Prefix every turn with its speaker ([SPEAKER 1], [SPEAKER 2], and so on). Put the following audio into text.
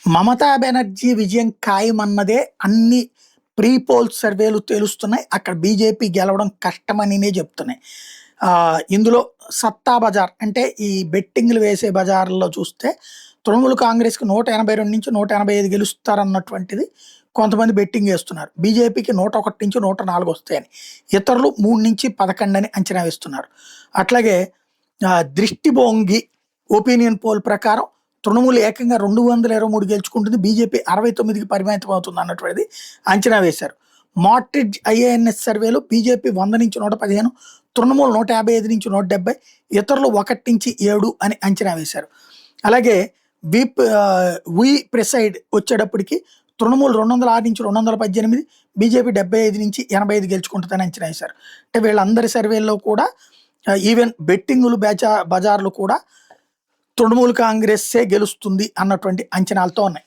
[SPEAKER 1] మమతా బెనర్జీ విజయం ఖాయమన్నదే అన్ని pre poll సర్వేలు తెలుస్తున్నాయి. అక్కడ బీజేపీ గెలవడం కష్టమనినే చెప్తున్నాయి. ఇందులో సత్తా బజార్ అంటే ఈ బెట్టింగ్‌లు వేసే బజార్‌లో చూస్తే తృణమూల్ కాంగ్రెస్‌కి 182 నుంచి 185 గెలుస్తారన్నటువంటిది కొంతమంది బెట్టింగ్ ఏస్తున్నారు. బీజేపీకి 101 నుంచి 104 వస్తాయని. ఇతరులు 3-11 అని అంచనా వేస్తున్నారు. అట్లాగే దృష్టిబోంగి ఒపీనియన్ పోల్ ప్రకారం తృణమూల్ ఏకంగా 223 గెలుచుకుంటుంది. బీజేపీ 69కి పరిమితం అవుతుంది అన్నటువంటిది అంచనా వేశారు. మార్ట్రిడ్జ్ ఐఏఎన్ఎస్ సర్వేలో బీజేపీ 100 నుంచి 115, తృణమూల్ 155 నుంచి 170, ఇతరులు 1-7 అని అంచనా వేశారు. అలాగే వి ప్రిసైడ్ వచ్చేటప్పటికి తృణమూల్ 206 నుంచి 218, బీజేపీ 75 నుంచి 85 గెలుచుకుంటుందని అంచనా వేశారు. అంటే వీళ్ళందరి సర్వేల్లో కూడా ఈవెన్ బెట్టింగులు బజార్లు కూడా తృణమూల్ కాంగ్రెస్సే గెలుస్తుంది అన్నటువంటి అంచనాలతో ఉన్నాయి.